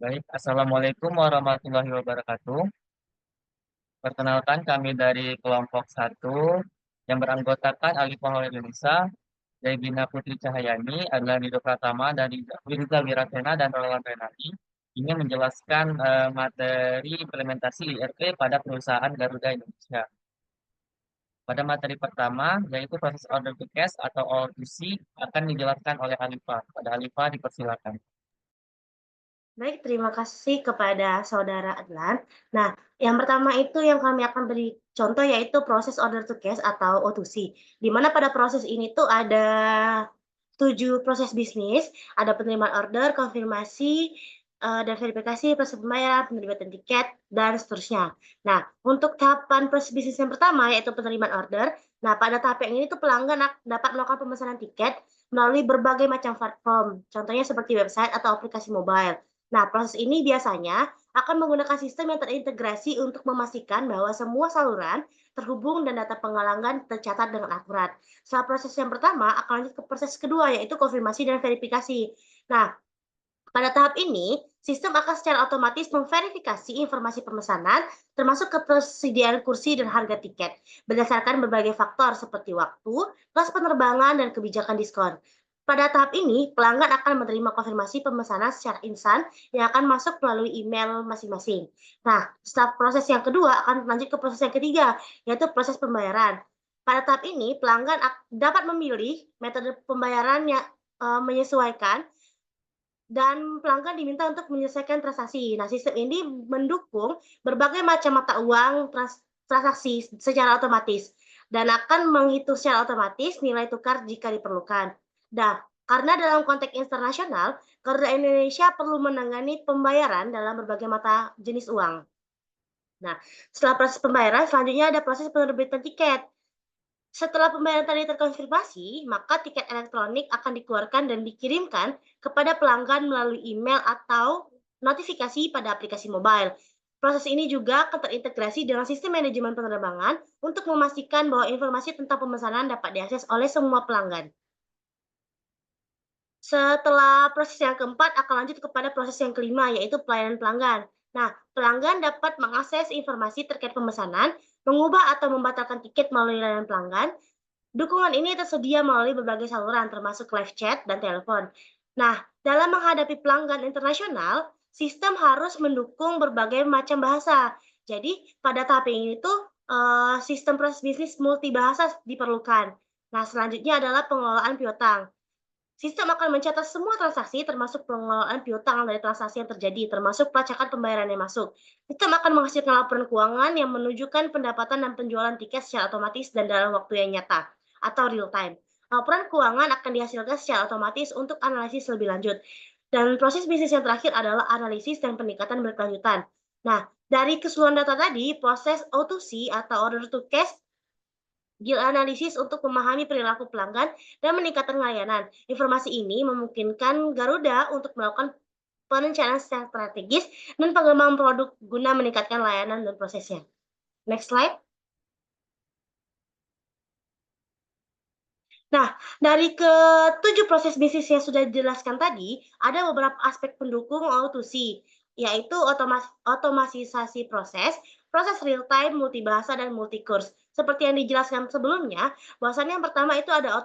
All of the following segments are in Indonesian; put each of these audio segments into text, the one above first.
Baik, Assalamualaikum warahmatullahi wabarakatuh. Perkenalkan kami dari kelompok satu yang beranggotakan Alifah Indonesia, Zaibina Putri Cahyani, adalah Nido Pratama dari Wirza Wirasena dan Relawan Renali ingin menjelaskan materi implementasi IRP pada perusahaan Garuda Indonesia. Pada materi pertama, yaitu proses order to cash atau O2C, akan dijelaskan oleh Alifah. Pada Alifah dipersilakan. Baik, terima kasih kepada Saudara Adlan. Nah, yang pertama itu yang kami akan beri contoh yaitu proses order to cash atau O2C, di mana pada proses ini tuh ada 7 proses bisnis, ada penerimaan order, konfirmasi, dan verifikasi, proses pembayaran, penerbitan tiket, dan seterusnya. Nah, untuk tahapan proses bisnis yang pertama yaitu penerimaan order, nah pada tahap yang ini tuh pelanggan dapat melakukan pemesanan tiket melalui berbagai macam platform, contohnya seperti website atau aplikasi mobile. Nah, proses ini biasanya akan menggunakan sistem yang terintegrasi untuk memastikan bahwa semua saluran terhubung dan data penggalangan tercatat dengan akurat. Setelah proses yang pertama, akan lanjut ke proses kedua, yaitu konfirmasi dan verifikasi. Nah, pada tahap ini, sistem akan secara otomatis memverifikasi informasi pemesanan, termasuk ketersediaan kursi dan harga tiket, berdasarkan berbagai faktor seperti waktu, kelas penerbangan, dan kebijakan diskon. Pada tahap ini, pelanggan akan menerima konfirmasi pemesanan secara instan yang akan masuk melalui email masing-masing. Nah, setelah proses yang kedua akan lanjut ke proses yang ketiga, yaitu proses pembayaran. Pada tahap ini, pelanggan dapat memilih metode pembayaran yang menyesuaikan dan pelanggan diminta untuk menyelesaikan transaksi. Nah, sistem ini mendukung berbagai macam mata uang transaksi secara otomatis dan akan menghitung secara otomatis nilai tukar jika diperlukan. Nah, karena dalam konteks internasional, Garuda Indonesia perlu menangani pembayaran dalam berbagai mata jenis uang. Nah, setelah proses pembayaran, selanjutnya ada proses penerbitan tiket. Setelah pembayaran tadi terkonfirmasi, maka tiket elektronik akan dikeluarkan dan dikirimkan kepada pelanggan melalui email atau notifikasi pada aplikasi mobile. Proses ini juga akan terintegrasi dengan sistem manajemen penerbangan untuk memastikan bahwa informasi tentang pemesanan dapat diakses oleh semua pelanggan. Setelah proses yang keempat akan lanjut kepada proses yang kelima, yaitu pelayanan pelanggan. Nah, pelanggan dapat mengakses informasi terkait pemesanan, mengubah atau membatalkan tiket melalui layanan pelanggan. Dukungan ini tersedia melalui berbagai saluran, termasuk live chat dan telepon. Nah, dalam menghadapi pelanggan internasional, sistem harus mendukung berbagai macam bahasa. Jadi, pada tahap ini tuh sistem proses bisnis multibahasa diperlukan. Nah, selanjutnya adalah pengelolaan piutang. Sistem akan mencatat semua transaksi termasuk pengelolaan piutang dari transaksi yang terjadi, termasuk pelacakan pembayaran yang masuk. Sistem akan menghasilkan laporan keuangan yang menunjukkan pendapatan dan penjualan tiket secara otomatis dan dalam waktu yang nyata atau real time. Laporan keuangan akan dihasilkan secara otomatis untuk analisis lebih lanjut. Dan proses bisnis yang terakhir adalah analisis dan peningkatan berkelanjutan. Nah, dari keseluruhan data tadi, proses O2C atau order to cash analisis untuk memahami perilaku pelanggan dan meningkatkan layanan. Informasi ini memungkinkan Garuda untuk melakukan perencanaan secara strategis dan pengembangan produk guna meningkatkan layanan dan prosesnya. Next slide. Nah, dari ketujuh proses bisnis yang sudah dijelaskan tadi, ada beberapa aspek pendukung O2C, yaitu otomatisasi proses, proses real time, multibahasa, dan multi-course. Seperti yang dijelaskan sebelumnya, bahwasannya yang pertama itu ada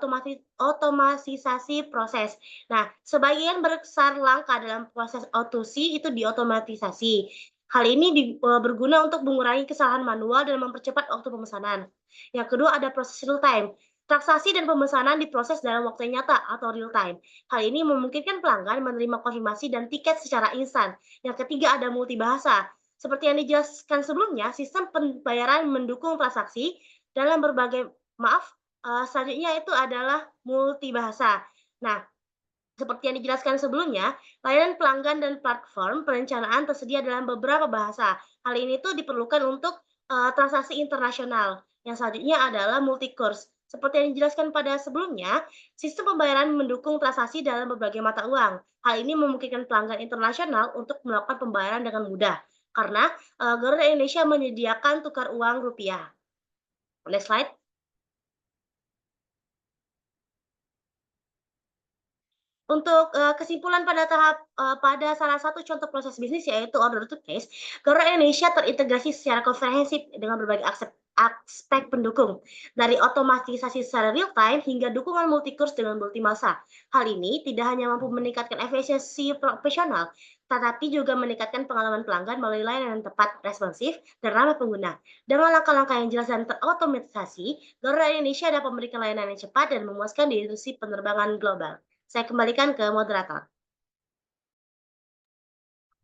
otomatisasi proses. Nah, sebagian besar langkah dalam proses O2C itu diotomatisasi. Hal ini berguna untuk mengurangi kesalahan manual dan mempercepat waktu pemesanan. Yang kedua ada proses real time. Transaksi dan pemesanan diproses dalam waktu yang nyata atau real time. Hal ini memungkinkan pelanggan menerima konfirmasi dan tiket secara instan. Yang ketiga ada multibahasa. Seperti yang dijelaskan sebelumnya, sistem pembayaran mendukung transaksi dalam berbagai selanjutnya itu adalah multibahasa. Nah, seperti yang dijelaskan sebelumnya, layanan pelanggan dan platform perencanaan tersedia dalam beberapa bahasa. Hal ini tuh diperlukan untuk transaksi internasional. Yang selanjutnya adalah multi-course. Seperti yang dijelaskan pada sebelumnya, sistem pembayaran mendukung transaksi dalam berbagai mata uang. Hal ini memungkinkan pelanggan internasional untuk melakukan pembayaran dengan mudah. Karena Garuda Indonesia menyediakan tukar uang rupiah. Next slide. Untuk, kesimpulan pada salah satu contoh proses bisnis yaitu order to cash, Garuda Indonesia terintegrasi secara komprehensif dengan berbagai aspek pendukung, dari otomatisasi secara real time hingga dukungan multi-course dengan multi-masa. Hal ini tidak hanya mampu meningkatkan efisiensi profesional, tetapi juga meningkatkan pengalaman pelanggan melalui layanan yang tepat, responsif, dan ramah pengguna. Dengan langkah-langkah yang jelas dan terotomatisasi, Garuda Indonesia dapat memberikan layanan yang cepat dan memuaskan di industri penerbangan global. Saya kembalikan ke moderator.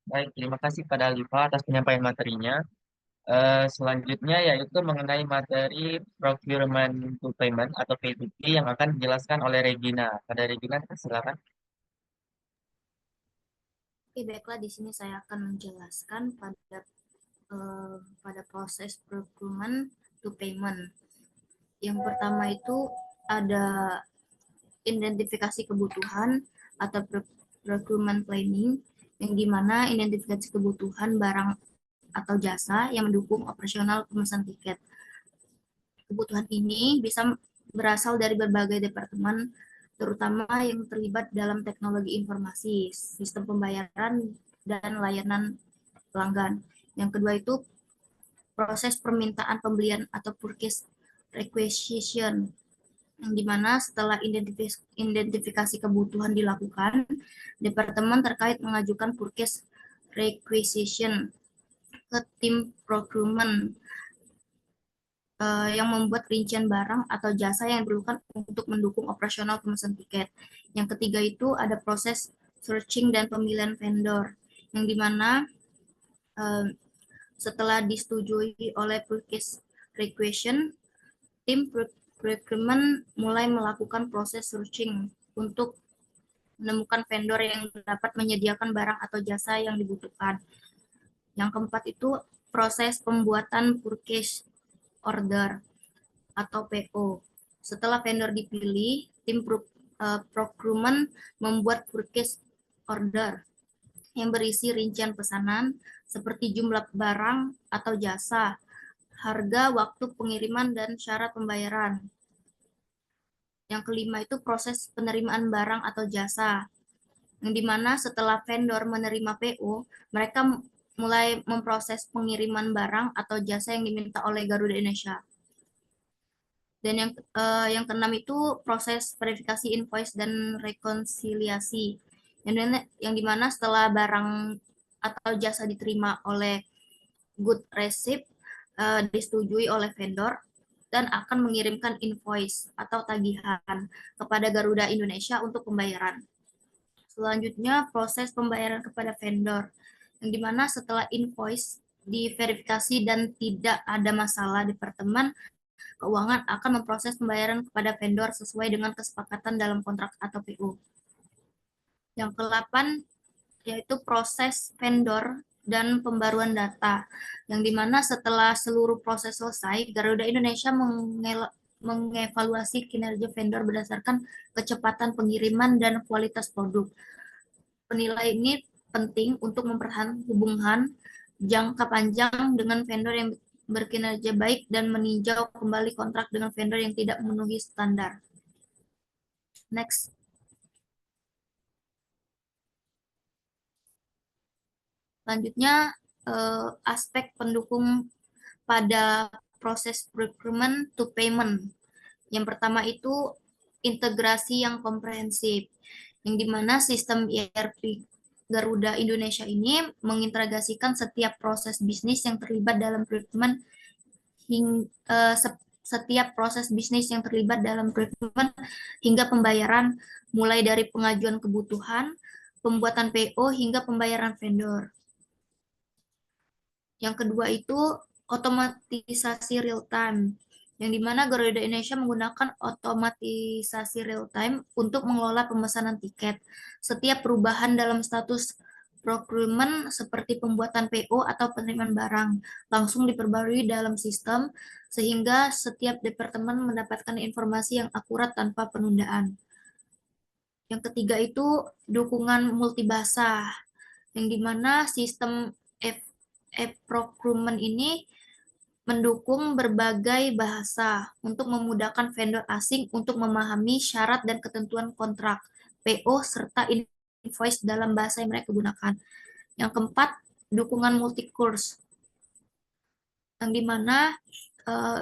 Baik, terima kasih pada Alifa atas penyampaian materinya. Selanjutnya yaitu mengenai materi procurement to payment atau P2P yang akan dijelaskan oleh Regina. Pada Regina, silakan. Oke, baiklah di sini saya akan menjelaskan pada proses procurement to payment. Yang pertama itu ada identifikasi kebutuhan atau procurement planning, yang dimana identifikasi kebutuhan barang atau jasa yang mendukung operasional pemesan tiket. Kebutuhan ini bisa berasal dari berbagai departemen, terutama yang terlibat dalam teknologi informasi, sistem pembayaran, dan layanan pelanggan. Yang kedua itu proses permintaan pembelian atau purchase requisition, yang dimana setelah identifikasi kebutuhan dilakukan, departemen terkait mengajukan purchase requisition ke tim procurement yang membuat rincian barang atau jasa yang diperlukan untuk mendukung operasional pemesan tiket. Yang ketiga itu ada proses searching dan pemilihan vendor, yang dimana setelah disetujui oleh purchase requisition, tim procurement mulai melakukan proses searching untuk menemukan vendor yang dapat menyediakan barang atau jasa yang dibutuhkan. Yang keempat itu proses pembuatan purchase order atau PO. Setelah vendor dipilih, tim procurement membuat purchase order yang berisi rincian pesanan seperti jumlah barang atau jasa, harga, waktu pengiriman, dan syarat pembayaran. Yang kelima itu proses penerimaan barang atau jasa, yang dimana setelah vendor menerima PO, mereka mulai memproses pengiriman barang atau jasa yang diminta oleh Garuda Indonesia. Dan yang keenam itu proses verifikasi invoice dan rekonsiliasi, yang dimana setelah barang atau jasa diterima oleh good receipt, disetujui oleh vendor, dan akan mengirimkan invoice atau tagihan kepada Garuda Indonesia untuk pembayaran. Selanjutnya proses pembayaran kepada vendor, yang dimana setelah invoice diverifikasi dan tidak ada masalah, departemen keuangan akan memproses pembayaran kepada vendor sesuai dengan kesepakatan dalam kontrak atau PO. Yang ke-8 yaitu proses vendor dan pembaruan data, yang dimana setelah seluruh proses selesai, Garuda Indonesia mengevaluasi kinerja vendor berdasarkan kecepatan pengiriman dan kualitas produk. Penilaian ini penting untuk mempertahankan hubungan jangka panjang dengan vendor yang berkinerja baik dan meninjau kembali kontrak dengan vendor yang tidak memenuhi standar. Next. Selanjutnya, aspek pendukung pada proses procurement to payment. Yang pertama itu integrasi yang komprehensif, yang dimana sistem ERP Garuda Indonesia ini mengintegrasikan setiap proses bisnis yang terlibat dalam procurement hingga pembayaran, mulai dari pengajuan kebutuhan, pembuatan PO, hingga pembayaran vendor. Yang kedua itu otomatisasi real time, yang dimana Garuda Indonesia menggunakan otomatisasi real time untuk mengelola pemesanan tiket. Setiap perubahan dalam status procurement seperti pembuatan PO atau penerimaan barang langsung diperbarui dalam sistem, sehingga setiap departemen mendapatkan informasi yang akurat tanpa penundaan. Yang ketiga itu dukungan multibahasa, yang dimana sistem e-procurement ini mendukung berbagai bahasa untuk memudahkan vendor asing untuk memahami syarat dan ketentuan kontrak, PO, serta invoice dalam bahasa yang mereka gunakan. Yang keempat, dukungan multi-course, yang dimana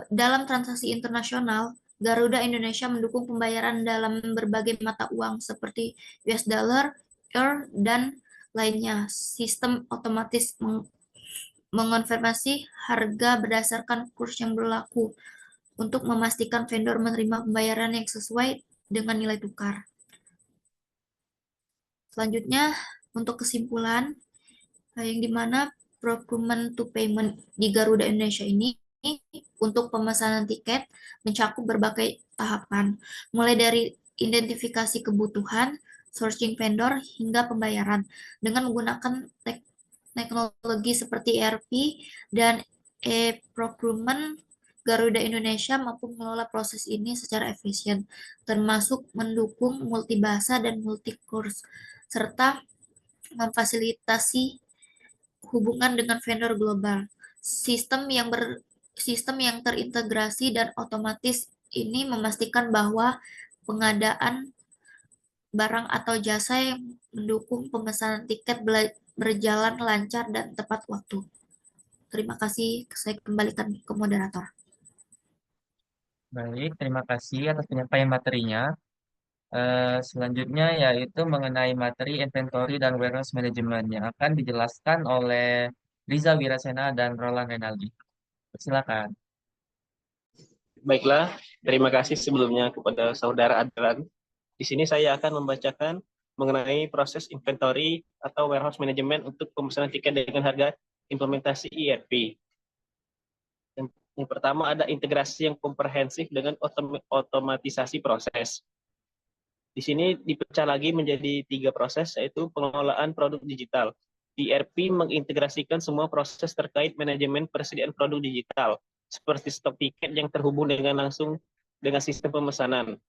dalam transaksi internasional, Garuda Indonesia mendukung pembayaran dalam berbagai mata uang seperti US dollar, euro, dan lainnya. Sistem otomatis mengonfirmasi harga berdasarkan kurs yang berlaku untuk memastikan vendor menerima pembayaran yang sesuai dengan nilai tukar. Selanjutnya, untuk kesimpulan, yang dimana procurement to payment di Garuda Indonesia ini untuk pemesanan tiket mencakup berbagai tahapan, mulai dari identifikasi kebutuhan, sourcing vendor, hingga pembayaran dengan menggunakan teknologi seperti ERP dan e-procurement. Garuda Indonesia mampu mengelola proses ini secara efisien, termasuk mendukung multibahasa dan multi-course, serta memfasilitasi hubungan dengan vendor global. Sistem yang terintegrasi dan otomatis ini memastikan bahwa pengadaan barang atau jasa yang mendukung pemesanan tiket berjalan lancar dan tepat waktu. Terima kasih, saya kembalikan ke moderator. Baik, terima kasih atas penyampaian materinya. Selanjutnya yaitu mengenai materi inventory dan warehouse management yang akan dijelaskan oleh Riza Wirasena dan Roland Renaldi. Silakan. Baiklah, terima kasih sebelumnya kepada Saudara Adlan. Di sini saya akan membacakan mengenai proses inventory atau warehouse management untuk pemesanan tiket dengan harga implementasi ERP. Yang pertama ada integrasi yang komprehensif dengan otomatisasi proses. Di sini dipecah lagi menjadi 3 proses, yaitu pengelolaan produk digital. ERP mengintegrasikan semua proses terkait manajemen persediaan produk digital, seperti stok tiket yang terhubung langsung dengan sistem pemesanan.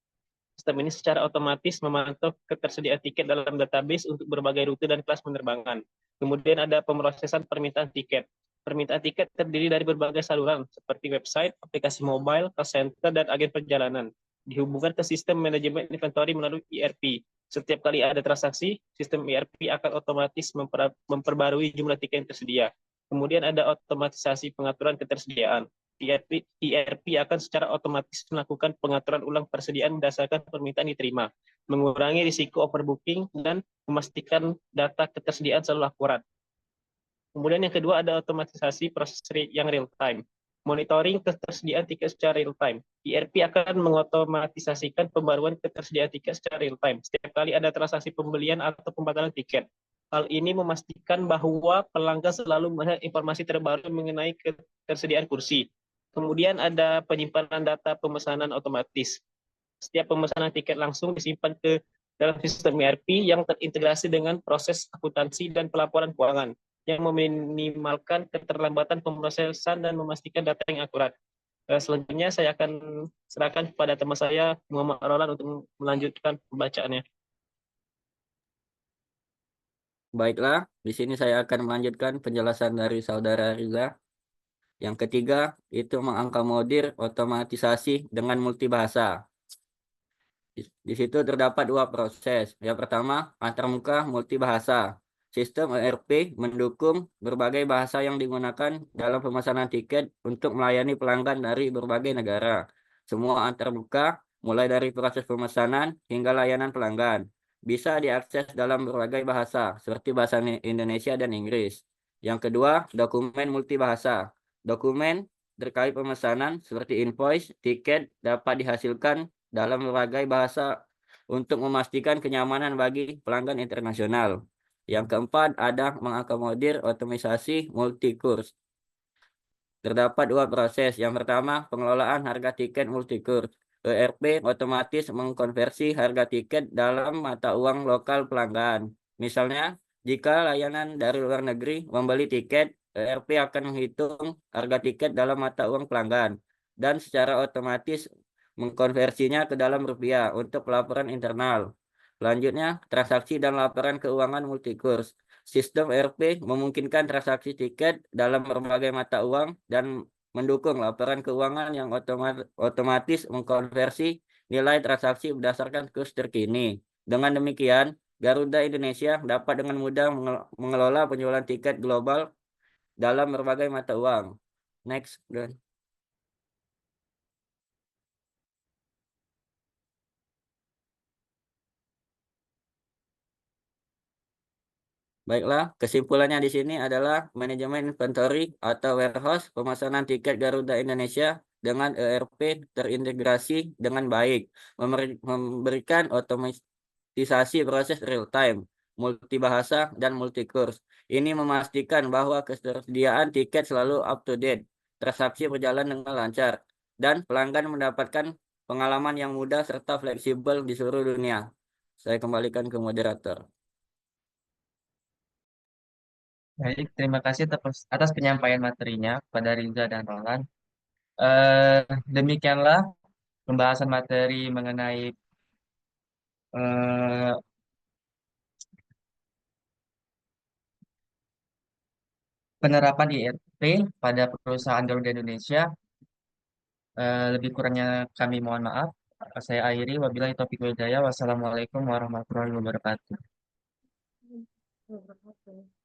Sistem ini secara otomatis memantau ketersediaan tiket dalam database untuk berbagai rute dan kelas penerbangan. Kemudian ada pemrosesan permintaan tiket. Permintaan tiket terdiri dari berbagai saluran, seperti website, aplikasi mobile, call center, dan agen perjalanan. Dihubungkan ke sistem manajemen inventory melalui ERP. Setiap kali ada transaksi, sistem ERP akan otomatis memperbarui jumlah tiket yang tersedia. Kemudian ada otomatisasi pengaturan ketersediaan. ERP akan secara otomatis melakukan pengaturan ulang persediaan berdasarkan permintaan diterima, mengurangi risiko overbooking, dan memastikan data ketersediaan selalu akurat. Kemudian yang kedua ada otomatisasi proses yang real time. Monitoring ketersediaan tiket secara real time. ERP akan mengotomatisasikan pembaruan ketersediaan tiket secara real time setiap kali ada transaksi pembelian atau pembatalan tiket. Hal ini memastikan bahwa pelanggan selalu melihat informasi terbaru mengenai ketersediaan kursi. Kemudian ada penyimpanan data pemesanan otomatis. Setiap pemesanan tiket langsung disimpan ke dalam sistem ERP yang terintegrasi dengan proses akuntansi dan pelaporan keuangan, yang meminimalkan keterlambatan pemrosesan dan memastikan data yang akurat. Selanjutnya saya akan serahkan kepada teman saya, Muhammad Roland, untuk melanjutkan pembacaannya. Baiklah, di sini saya akan melanjutkan penjelasan dari Saudara Riza. Yang ketiga, itu mengakomodir otomatisasi dengan multibahasa. Di situ terdapat 2 proses. Yang pertama, antarmuka multibahasa. Sistem ERP mendukung berbagai bahasa yang digunakan dalam pemesanan tiket untuk melayani pelanggan dari berbagai negara. Semua antarmuka, mulai dari proses pemesanan hingga layanan pelanggan, bisa diakses dalam berbagai bahasa, seperti bahasa Indonesia dan Inggris. Yang kedua, dokumen multibahasa. Dokumen terkait pemesanan seperti invoice, tiket dapat dihasilkan dalam berbagai bahasa untuk memastikan kenyamanan bagi pelanggan internasional. Yang keempat ada mengakomodir otomatisasi multi-course. Terdapat 2 proses. Yang pertama, pengelolaan harga tiket multi-course. ERP otomatis mengkonversi harga tiket dalam mata uang lokal pelanggan. Misalnya, jika layanan dari luar negeri membeli tiket, ERP akan menghitung harga tiket dalam mata uang pelanggan dan secara otomatis mengkonversinya ke dalam rupiah untuk laporan internal. Selanjutnya, transaksi dan laporan keuangan multi-course. Sistem ERP memungkinkan transaksi tiket dalam berbagai mata uang dan mendukung laporan keuangan yang otomatis mengkonversi nilai transaksi berdasarkan kurs terkini Dengan demikian, Garuda Indonesia dapat dengan mudah mengelola penjualan tiket global dalam berbagai mata uang. Next, Dan. Baiklah, kesimpulannya di sini adalah manajemen inventory atau warehouse pemesanan tiket Garuda Indonesia dengan ERP terintegrasi dengan baik, memberikan otomatisasi proses real time, multibahasa, dan multi-course. Ini memastikan bahwa ketersediaan tiket selalu up to date, transaksi berjalan dengan lancar, dan pelanggan mendapatkan pengalaman yang mudah serta fleksibel di seluruh dunia. Saya kembalikan ke moderator. Baik, terima kasih atas penyampaian materinya kepada Riza dan Roland. Eh, Demikianlah pembahasan materi mengenai eh, penerapan IRP pada perusahaan Garuda Indonesia. Lebih kurangnya kami mohon maaf. Saya akhiri. Wabillahi taufiq wal hidayah. Wassalamualaikum warahmatullahi wabarakatuh. Wabarakatuh.